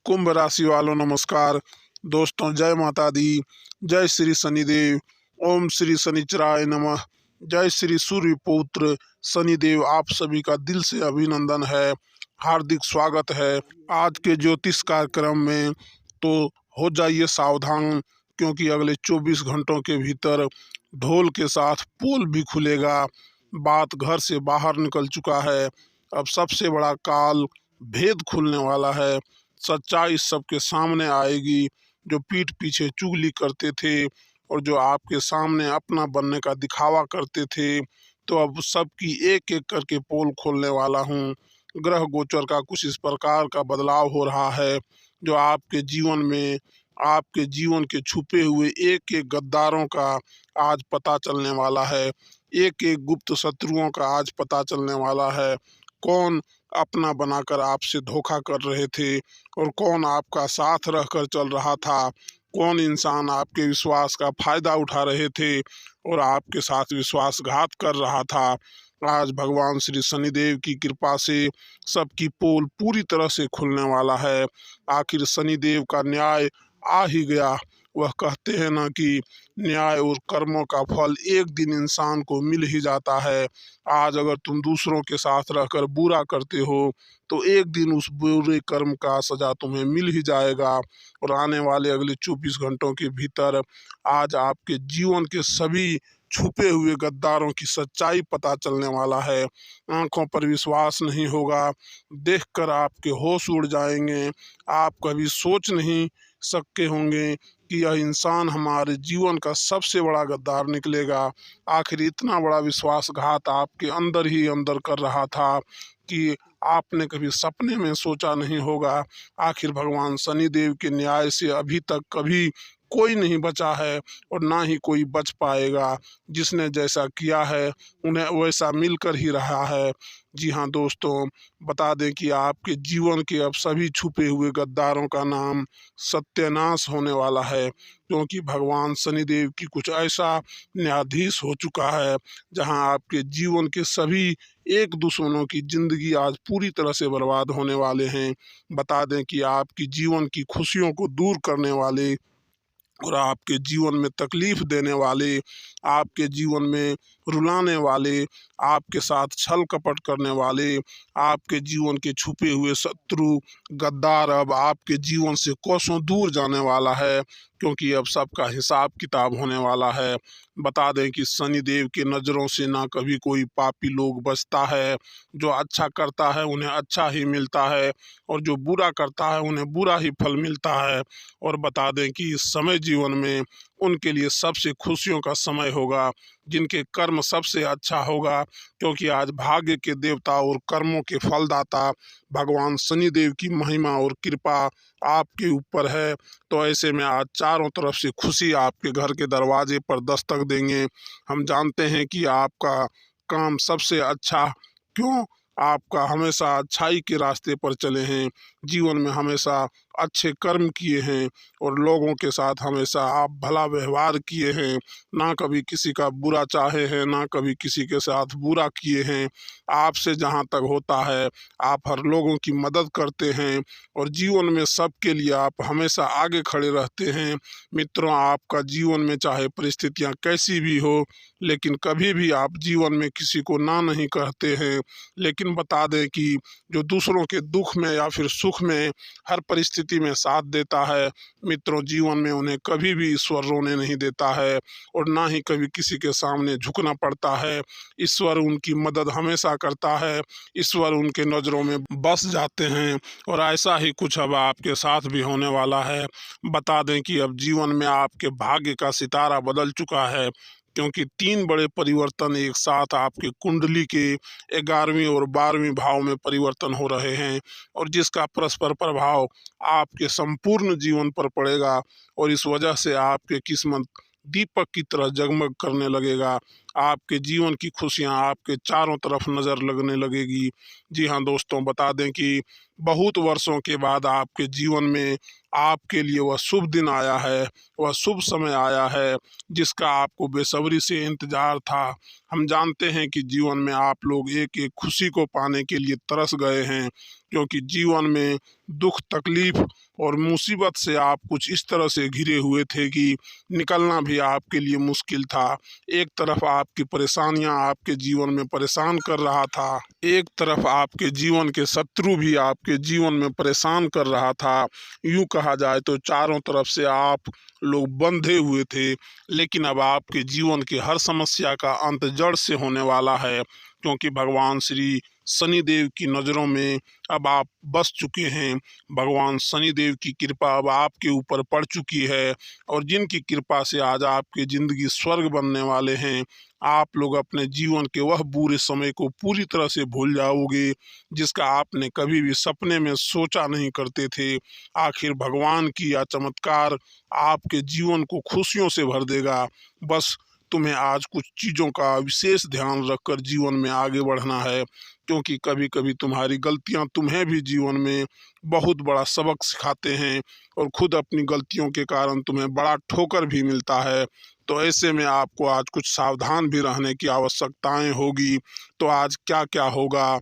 कुंभ राशि वालों नमस्कार। दोस्तों जय माता दी, जय श्री शनिदेव। ओम श्री शनिचराय नमः। जय श्री सूर्य पुत्र शनिदेव। आप सभी का दिल से अभिनंदन है, हार्दिक स्वागत है आज के ज्योतिष कार्यक्रम में। तो हो जाइए सावधान, क्योंकि अगले 24 घंटों के भीतर ढोल के साथ पोल भी खुलेगा। बात घर से बाहर निकल चुका है। अब सबसे बड़ा काल भेद खुलने वाला है। सच्चाई सबके सामने आएगी। जो पीठ पीछे चुगली करते थे और जो आपके सामने अपना बनने का दिखावा करते थे, तो अब सबकी एक एक करके पोल खोलने वाला हूँ। ग्रह गोचर का कुछ इस प्रकार का बदलाव हो रहा है, जो आपके जीवन में आपके जीवन के छुपे हुए एक एक गद्दारों का आज पता चलने वाला है। एक एक गुप्त शत्रुओं का आज पता चलने वाला है। कौन अपना बनाकर आपसे धोखा कर रहे थे और कौन आपका साथ रहकर चल रहा था। कौन इंसान आपके विश्वास का फायदा उठा रहे थे और आपके साथ विश्वासघात कर रहा था। आज भगवान श्री शनिदेव की कृपा से सबकी पोल पूरी तरह से खुलने वाला है। आखिर शनिदेव का न्याय आ ही गया। वह कहते हैं ना कि न्याय और कर्मों का फल एक दिन इंसान को मिल ही जाता है। आज अगर तुम दूसरों के साथ रहकर बुरा करते हो, तो एक दिन उस बुरे कर्म का सजा तुम्हें मिल ही जाएगा। और आने वाले अगले 24 घंटों के भीतर आज आपके जीवन के सभी छुपे हुए गद्दारों की सच्चाई पता चलने वाला है। आंखों पर विश्वास नहीं होगा, देखकर आपके होश उड़ जाएंगे। आप कभी सोच नहीं सकते होंगे कि यह इंसान हमारे जीवन का सबसे बड़ा गद्दार निकलेगा। आखिर इतना बड़ा विश्वासघात आपके अंदर ही अंदर कर रहा था कि आपने कभी सपने में सोचा नहीं होगा। आखिर भगवान शनिदेव के न्याय से अभी तक कभी कोई नहीं बचा है और ना ही कोई बच पाएगा। जिसने जैसा किया है उन्हें वैसा मिलकर ही रहा है। जी हाँ दोस्तों, बता दें कि आपके जीवन के अब सभी छुपे हुए गद्दारों का नाम सत्यानाश होने वाला है, क्योंकि भगवान शनिदेव की कुछ ऐसा न्यायाधीश हो चुका है जहां आपके जीवन के सभी एक दुश्मनों की जिंदगी आज पूरी तरह से बर्बाद होने वाले हैं। बता दें कि आपकी जीवन की खुशियों को दूर करने वाले और आपके जीवन में तकलीफ देने वाले, आपके जीवन में रुलाने वाले, आपके साथ छल कपट करने वाले, आपके जीवन के छुपे हुए शत्रु गद्दार अब आपके जीवन से कोसों दूर जाने वाला है, क्योंकि अब सबका हिसाब किताब होने वाला है। बता दें कि शनिदेव की नज़रों से ना कभी कोई पापी लोग बचता है। जो अच्छा करता है उन्हें अच्छा ही मिलता है और जो बुरा करता है उन्हें बुरा ही फल मिलता है। और बता दें कि इस समय जीवन में उनके लिए सबसे खुशियों का समय होगा, जिनके कर्म सबसे अच्छा होगा, क्योंकि आज भाग्य के देवता और कर्मों के फलदाता भगवान शनिदेव की महिमा और कृपा आपके ऊपर है। तो ऐसे में आज चारों तरफ से खुशी आपके घर के दरवाजे पर दस्तक देंगे। हम जानते हैं कि आपका काम सबसे अच्छा, क्यों आपका हमेशा अच्छाई के रास्ते पर चले हैं, जीवन में हमेशा अच्छे कर्म किए हैं और लोगों के साथ हमेशा आप भला व्यवहार किए हैं। ना कभी किसी का बुरा चाहे हैं, ना कभी किसी के साथ बुरा किए हैं। आपसे जहाँ तक होता है आप हर लोगों की मदद करते हैं और जीवन में सबके लिए आप हमेशा आगे खड़े रहते हैं। मित्रों, आपका जीवन में चाहे परिस्थितियाँ कैसी भी हो, लेकिन कभी भी आप जीवन में किसी को ना नहीं कहते हैं। लेकिन बता दें कि जो दूसरों के दुख में या फिर सुख में हर परिस्थिति में साथ देता है, मित्रों, जीवन में उन्हें कभी भी ईश्वर रोने नहीं देता है और ना ही कभी किसी के सामने झुकना पड़ता है। ईश्वर उनकी मदद हमेशा करता है। ईश्वर उनके नज़रों में बस जाते हैं और ऐसा ही कुछ अब आपके साथ भी होने वाला है। बता दें कि अब जीवन में आपके भाग्य का सितारा बदल चुका है, क्योंकि 3 बड़े परिवर्तन एक साथ आपके कुंडली के 11वें और 12वें भाव में परिवर्तन हो रहे हैं और जिसका परस्पर प्रभाव आपके संपूर्ण जीवन पर पड़ेगा और इस वजह से आपके किस्मत दीपक की तरह जगमग करने लगेगा। आपके जीवन की खुशियां आपके चारों तरफ नज़र लगने लगेगी। जी हाँ दोस्तों, बता दें कि बहुत वर्षों के बाद आपके जीवन में आपके लिए वह शुभ दिन आया है, वह शुभ समय आया है जिसका आपको बेसब्री से इंतजार था। हम जानते हैं कि जीवन में आप लोग एक एक खुशी को पाने के लिए तरस गए हैं, क्योंकि जीवन में दुख तकलीफ और मुसीबत से आप कुछ इस तरह से घिरे हुए थे कि निकलना भी आपके लिए मुश्किल था। एक तरफ आपकी परेशानियां आपके जीवन में परेशान कर रहा था, एक तरफ आपके जीवन के शत्रु भी आपके जीवन में परेशान कर रहा था। यूं कहा जाए तो चारों तरफ से आप लोग बंधे हुए थे, लेकिन अब आपके जीवन की हर समस्या का अंत जड़ से होने वाला है, क्योंकि भगवान श्री शनिदेव की नज़रों में अब आप बस चुके हैं। भगवान शनिदेव की कृपा अब आपके ऊपर पड़ चुकी है, और जिनकी कृपा से आज आपकी ज़िंदगी स्वर्ग बनने वाले हैं। आप लोग अपने जीवन के वह बुरे समय को पूरी तरह से भूल जाओगे जिसका आपने कभी भी सपने में सोचा नहीं करते थे। आखिर भगवान की यह चमत्कार आपके जीवन को खुशियों से भर देगा। बस तुम्हें आज कुछ चीज़ों का विशेष ध्यान रखकर जीवन में आगे बढ़ना है, क्योंकि कभी कभी तुम्हारी गलतियां तुम्हें भी जीवन में बहुत बड़ा सबक सिखाते हैं, और खुद अपनी गलतियों के कारण तुम्हें बड़ा ठोकर भी मिलता है। तो ऐसे में आपको आज कुछ सावधान भी रहने की आवश्यकताएं होगी। तो आज क्या क्या होगा,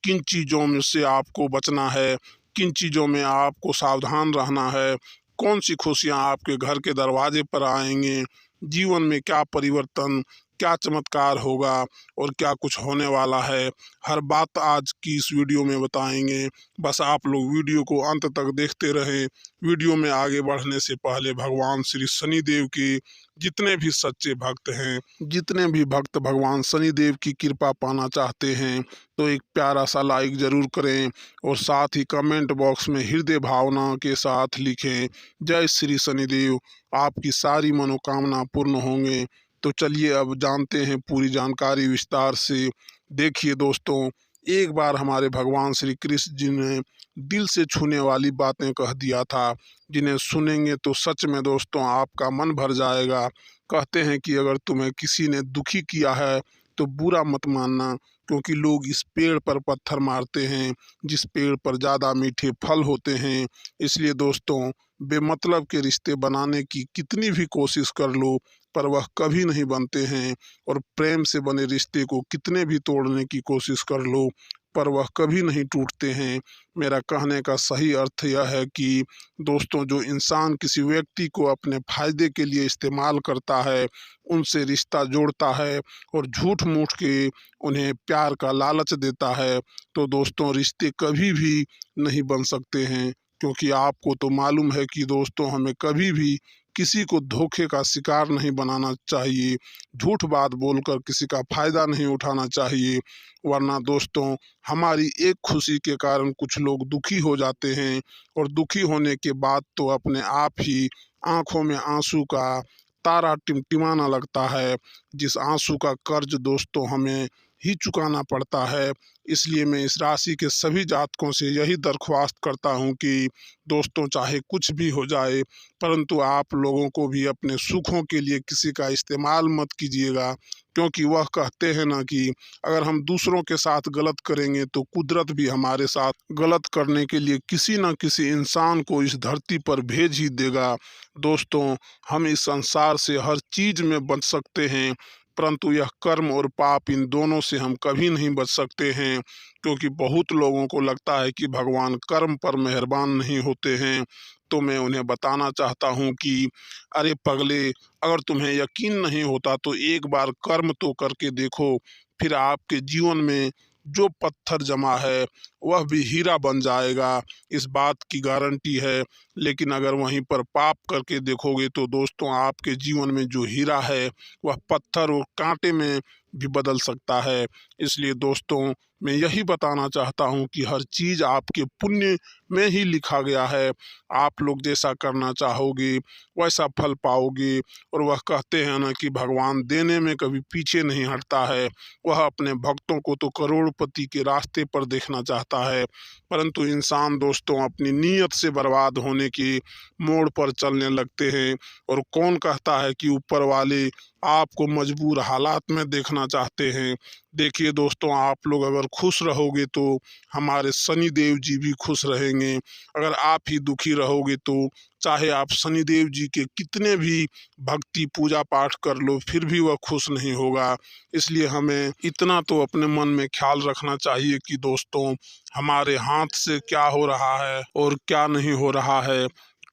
किन चीज़ों में से आपको बचना है, किन चीज़ों में आपको सावधान रहना है, कौन सी खुशियाँ आपके घर के दरवाजे पर आएंगे, जीवन में क्या परिवर्तन, क्या चमत्कार होगा और क्या कुछ होने वाला है, हर बात आज की इस वीडियो में बताएंगे। बस आप लोग वीडियो को अंत तक देखते रहें। वीडियो में आगे बढ़ने से पहले भगवान श्री शनिदेव के जितने भी सच्चे भक्त हैं, जितने भी भक्त भगवान शनिदेव की कृपा पाना चाहते हैं, तो एक प्यारा सा लाइक ज़रूर करें, और साथ ही कमेंट बॉक्स में हृदय भावना के साथ लिखें, जय श्री शनिदेव। आपकी सारी मनोकामना पूर्ण होंगे। तो चलिए अब जानते हैं पूरी जानकारी विस्तार से। देखिए दोस्तों, एक बार हमारे भगवान श्री कृष्ण जी ने दिल से छूने वाली बातें कह दिया था, जिन्हें सुनेंगे तो सच में दोस्तों आपका मन भर जाएगा। कहते हैं कि अगर तुम्हें किसी ने दुखी किया है तो बुरा मत मानना, क्योंकि लोग इस पेड़ पर पत्थर मारते हैं जिस पेड़ पर ज़्यादा मीठे फल होते हैं। इसलिए दोस्तों, बेमतलब के रिश्ते बनाने की कितनी भी कोशिश कर लो, पर वह कभी नहीं बनते हैं, और प्रेम से बने रिश्ते को कितने भी तोड़ने की कोशिश कर लो, पर वह कभी नहीं टूटते हैं। मेरा कहने का सही अर्थ यह है कि दोस्तों, जो इंसान किसी व्यक्ति को अपने फायदे के लिए इस्तेमाल करता है, उनसे रिश्ता जोड़ता है और झूठ मूठ के उन्हें प्यार का लालच देता है, तो दोस्तों रिश्ते कभी भी नहीं बन सकते हैं। क्योंकि आपको तो मालूम है कि दोस्तों, हमें कभी भी किसी को धोखे का शिकार नहीं बनाना चाहिए, झूठ बात बोलकर किसी का फायदा नहीं उठाना चाहिए, वरना दोस्तों हमारी एक खुशी के कारण कुछ लोग दुखी हो जाते हैं, और दुखी होने के बाद तो अपने आप ही आंखों में आंसू का तारा टिमटिमाना लगता है, जिस आंसू का कर्ज दोस्तों हमें ही चुकाना पड़ता है। इसलिए मैं इस राशि के सभी जातकों से यही दरख्वास्त करता हूं कि दोस्तों, चाहे कुछ भी हो जाए, परंतु आप लोगों को भी अपने सुखों के लिए किसी का इस्तेमाल मत कीजिएगा, क्योंकि वह कहते हैं ना कि अगर हम दूसरों के साथ गलत करेंगे तो कुदरत भी हमारे साथ गलत करने के लिए किसी न किसी इंसान को इस धरती पर भेज ही देगा। दोस्तों, हम इस संसार से हर चीज में बच सकते हैं, परंतु यह कर्म और पाप, इन दोनों से हम कभी नहीं बच सकते हैं, क्योंकि बहुत लोगों को लगता है कि भगवान कर्म पर मेहरबान नहीं होते हैं। तो मैं उन्हें बताना चाहता हूँ कि अरे पगले, अगर तुम्हें यकीन नहीं होता तो एक बार कर्म तो करके देखो, फिर आपके जीवन में जो पत्थर जमा है वह भी हीरा बन जाएगा, इस बात की गारंटी है। लेकिन अगर वहीं पर पाप करके देखोगे तो दोस्तों, आपके जीवन में जो हीरा है वह पत्थर और कांटे में भी बदल सकता है। इसलिए दोस्तों, मैं यही बताना चाहता हूँ कि हर चीज़ आपके पुण्य में ही लिखा गया है। आप लोग जैसा करना चाहोगे वैसा फल पाओगे। और वह कहते हैं ना कि भगवान देने में कभी पीछे नहीं हटता है। वह अपने भक्तों को तो करोड़पति के रास्ते पर देखना चाहता है, परंतु इंसान दोस्तों अपनी नीयत से बर्बाद होने की मोड़ पर चलने लगते हैं। और कौन कहता है कि ऊपर वाले आपको मजबूर हालात में देखना चाहते हैं। देखिए दोस्तों, आप लोग अगर खुश रहोगे तो हमारे शनि देव जी भी खुश रहेंगे। अगर आप ही दुखी रहोगे तो चाहे आप शनिदेव जी के कितने भी भक्ति पूजा पाठ कर लो, फिर भी वह खुश नहीं होगा। इसलिए हमें इतना तो अपने मन में ख्याल रखना चाहिए कि दोस्तों, हमारे हाथ से क्या हो रहा है और क्या नहीं हो रहा है,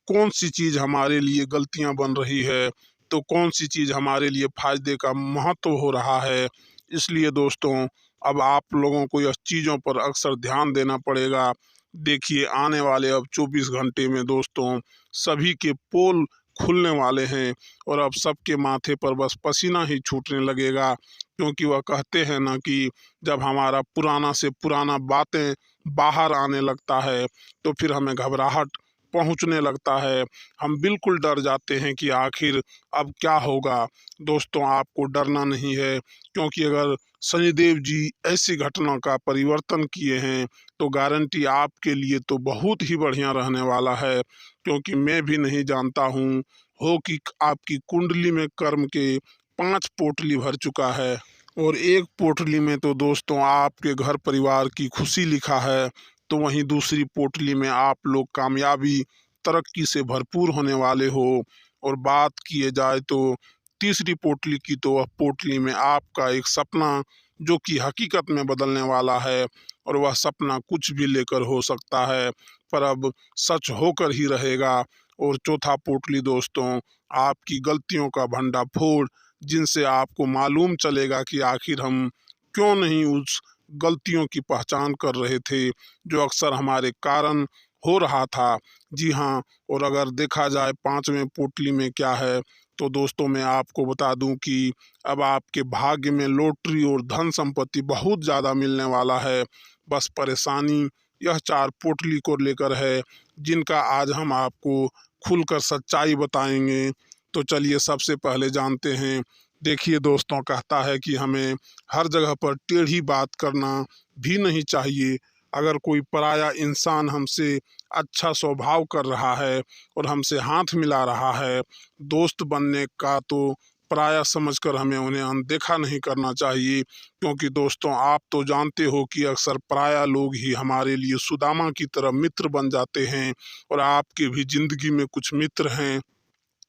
कौन सी चीज़ हमारे लिए गलतियां बन रही है, तो कौन सी चीज़ हमारे लिए फायदे का महत्व हो रहा है। इसलिए दोस्तों, अब आप लोगों को यह चीज़ों पर अक्सर ध्यान देना पड़ेगा। देखिए, आने वाले अब 24 घंटे में दोस्तों सभी के पोल खुलने वाले हैं और अब सबके माथे पर बस पसीना ही छूटने लगेगा। क्योंकि वह कहते हैं ना कि जब हमारा पुराना से पुराना बातें बाहर आने लगता है तो फिर हमें घबराहट पहुंचने लगता है। हम बिल्कुल डर जाते हैं कि आखिर अब क्या होगा। दोस्तों, आपको डरना नहीं है, क्योंकि अगर शनिदेव जी ऐसी घटना का परिवर्तन किए हैं तो गारंटी आपके लिए तो बहुत ही बढ़िया रहने वाला है। क्योंकि मैं भी नहीं जानता हूँ हो कि आपकी कुंडली में कर्म के 5 पोटली भर चुका है और एक पोटली में तो दोस्तों आपके घर परिवार की खुशी लिखा है, तो वहीं दूसरी पोटली में आप लोग कामयाबी तरक्की से भरपूर होने वाले हो। और बात किए जाए तो तीसरी पोटली की, तो वह पोटली में आपका एक सपना जो कि हकीकत में बदलने वाला है। और वह सपना कुछ भी लेकर हो सकता है, पर अब सच होकर ही रहेगा। और चौथा पोटली दोस्तों, आपकी गलतियों का भंडाफोड़, जिनसे आपको मालूम चलेगा कि आखिर हम क्यों नहीं उस गलतियों की पहचान कर रहे थे जो अक्सर हमारे कारण हो रहा था। जी हाँ, और अगर देखा जाए पांचवें पोटली में क्या है, तो दोस्तों मैं आपको बता दूं कि अब आपके भाग्य में लॉटरी और धन संपत्ति बहुत ज़्यादा मिलने वाला है। बस परेशानी यह 4 पोटली को लेकर है, जिनका आज हम आपको खुलकर सच्चाई बताएंगे। तो चलिए सबसे पहले जानते हैं। देखिए दोस्तों, कहता है कि हमें हर जगह पर टेढ़ी बात करना भी नहीं चाहिए। अगर कोई पराया इंसान हमसे अच्छा स्वभाव कर रहा है और हमसे हाथ मिला रहा है, दोस्त बनने का तो पराया समझकर हमें उन्हें अनदेखा नहीं करना चाहिए। क्योंकि दोस्तों, आप तो जानते हो कि अक्सर पराया लोग ही हमारे लिए सुदामा की तरह मित्र बन जाते हैं। और आपकी भी जिंदगी में कुछ मित्र हैं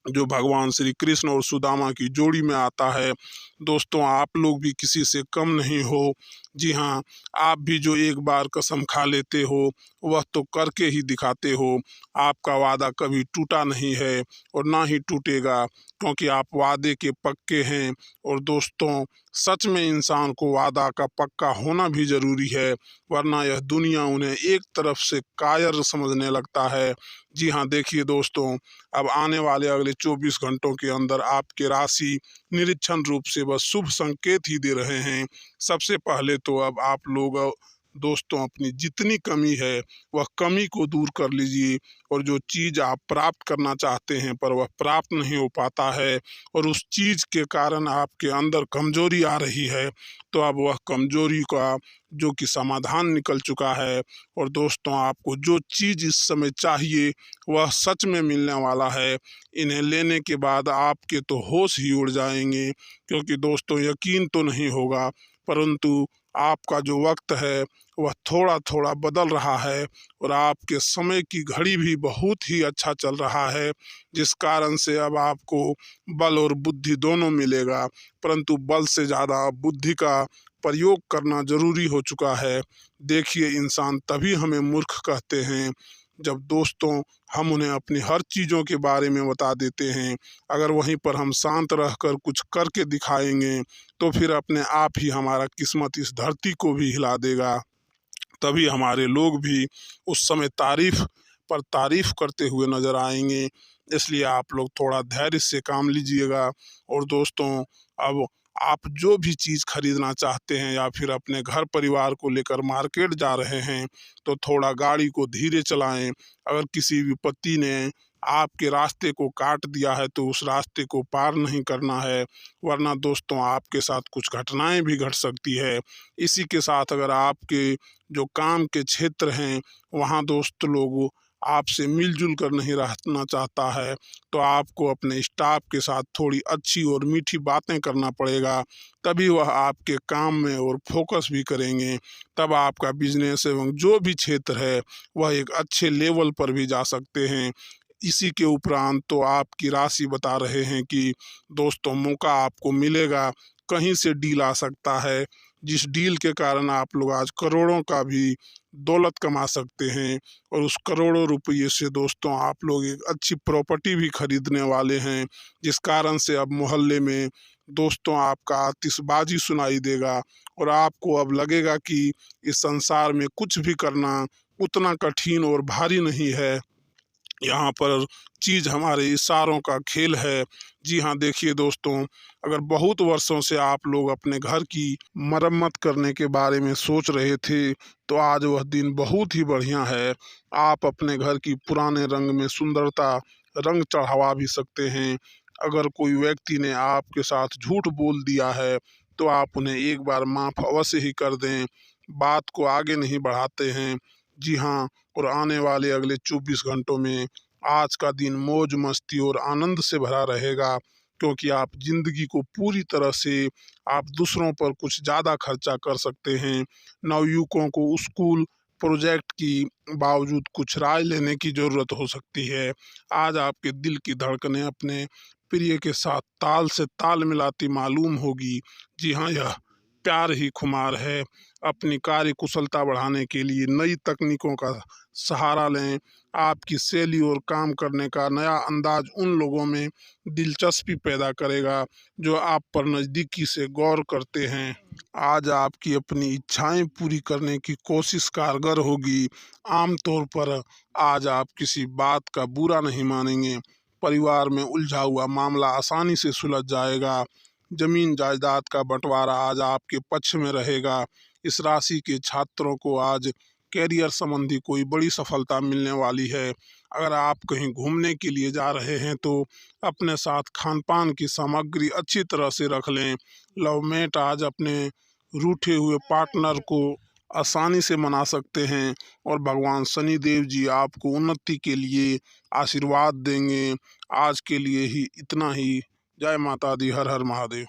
जो भगवान श्री कृष्ण और सुदामा की जोड़ी में आता है। दोस्तों, आप लोग भी किसी से कम नहीं हो। जी हाँ, आप भी जो एक बार कसम खा लेते हो वह तो करके ही दिखाते हो। आपका वादा कभी टूटा नहीं है और ना ही टूटेगा, क्योंकि आप वादे के पक्के हैं। और दोस्तों, सच में इंसान को वादा का पक्का होना भी ज़रूरी है, वरना यह दुनिया उन्हें एक तरफ से कायर समझने लगता है। जी हाँ, देखिए दोस्तों, अब आने वाले अगले 24 घंटों के अंदर आपके राशि निरीक्षण रूप से बस शुभ संकेत ही दे रहे हैं। सबसे पहले तो अब आप लोग दोस्तों अपनी जितनी कमी है वह कमी को दूर कर लीजिए। और जो चीज़ आप प्राप्त करना चाहते हैं पर वह प्राप्त नहीं हो पाता है और उस चीज़ के कारण आपके अंदर कमजोरी आ रही है, तो अब वह कमजोरी का जो कि समाधान निकल चुका है। और दोस्तों, आपको जो चीज़ इस समय चाहिए वह सच में मिलने वाला है। इन्हें लेने के बाद आपके तो होश ही उड़ जाएंगे। क्योंकि दोस्तों, यकीन तो नहीं होगा, परंतु आपका जो वक्त है वह थोड़ा थोड़ा बदल रहा है और आपके समय की घड़ी भी बहुत ही अच्छा चल रहा है, जिस कारण से अब आपको बल और बुद्धि दोनों मिलेगा। परंतु बल से ज़्यादा बुद्धि का प्रयोग करना जरूरी हो चुका है। देखिए, इंसान तभी हमें मूर्ख कहते हैं जब दोस्तों हम उन्हें अपनी हर चीज़ों के बारे में बता देते हैं। अगर वहीं पर हम शांत रहकर कुछ करके दिखाएंगे तो फिर अपने आप ही हमारा किस्मत इस धरती को भी हिला देगा। तभी हमारे लोग भी उस समय तारीफ पर तारीफ करते हुए नजर आएंगे। इसलिए आप लोग थोड़ा धैर्य से काम लीजिएगा। और दोस्तों, अब आप जो भी चीज़ खरीदना चाहते हैं या फिर अपने घर परिवार को लेकर मार्केट जा रहे हैं तो थोड़ा गाड़ी को धीरे चलाएं। अगर किसी विपत्ति ने आपके रास्ते को काट दिया है तो उस रास्ते को पार नहीं करना है, वरना दोस्तों आपके साथ कुछ घटनाएं भी घट सकती है। इसी के साथ अगर आपके जो काम के क्षेत्र हैं वहाँ दोस्त लोग आपसे मिलजुल कर नहीं रहना चाहता है तो आपको अपने स्टाफ के साथ थोड़ी अच्छी और मीठी बातें करना पड़ेगा, तभी वह आपके काम में और फोकस भी करेंगे। तब आपका बिजनेस एवं जो भी क्षेत्र है वह एक अच्छे लेवल पर भी जा सकते हैं। इसी के उपरांत तो आपकी राशि बता रहे हैं कि दोस्तों मौका आपको मिलेगा, कहीं से डील आ सकता है जिस डील के कारण आप लोग आज करोड़ों का भी दौलत कमा सकते हैं। और उस करोड़ों रुपये से दोस्तों आप लोग एक अच्छी प्रॉपर्टी भी खरीदने वाले हैं, जिस कारण से अब मोहल्ले में दोस्तों आपका आतिशबाजी सुनाई देगा और आपको अब लगेगा कि इस संसार में कुछ भी करना उतना कठिन और भारी नहीं है, यहाँ पर चीज़ हमारे इशारों का खेल है। जी हाँ, देखिए दोस्तों, अगर बहुत वर्षों से आप लोग अपने घर की मरम्मत करने के बारे में सोच रहे थे तो आज वह दिन बहुत ही बढ़िया है। आप अपने घर की पुराने रंग में सुंदरता रंग चढ़ावा भी सकते हैं। अगर कोई व्यक्ति ने आपके साथ झूठ बोल दिया है तो आप उन्हें एक बार माफ़ अवश्य ही कर दें, बात को आगे नहीं बढ़ाते हैं। जी हाँ, और आने वाले अगले 24 घंटों में आज का दिन मौज मस्ती और आनंद से भरा रहेगा, क्योंकि आप जिंदगी को पूरी तरह से आप दूसरों पर कुछ ज़्यादा खर्चा कर सकते हैं। नवयुवकों को स्कूल प्रोजेक्ट की बावजूद कुछ राय लेने की ज़रूरत हो सकती है। आज आपके दिल की धड़कनें अपने प्रिय के साथ ताल से ताल मिलाती मालूम होगी। जी हाँ, यह प्यार ही खुमार है। अपनी कार्य कुशलता बढ़ाने के लिए नई तकनीकों का सहारा लें। आपकी शैली और काम करने का नया अंदाज उन लोगों में दिलचस्पी पैदा करेगा जो आप पर नज़दीकी से गौर करते हैं। आज आपकी अपनी इच्छाएं पूरी करने की कोशिश कारगर होगी। आमतौर पर आज आप किसी बात का बुरा नहीं मानेंगे। परिवार में उलझा हुआ मामला आसानी से सुलझ जाएगा। जमीन जायदाद का बंटवारा आज आपके पक्ष में रहेगा। इस राशि के छात्रों को आज कैरियर संबंधी कोई बड़ी सफलता मिलने वाली है। अगर आप कहीं घूमने के लिए जा रहे हैं तो अपने साथ खान पान की सामग्री अच्छी तरह से रख लें। लवमेट आज अपने रूठे हुए पार्टनर को आसानी से मना सकते हैं और भगवान शनि देव जी आपको उन्नति के लिए आशीर्वाद देंगे। आज के लिए ही इतना ही। जय माता दी, हर हर महादेव।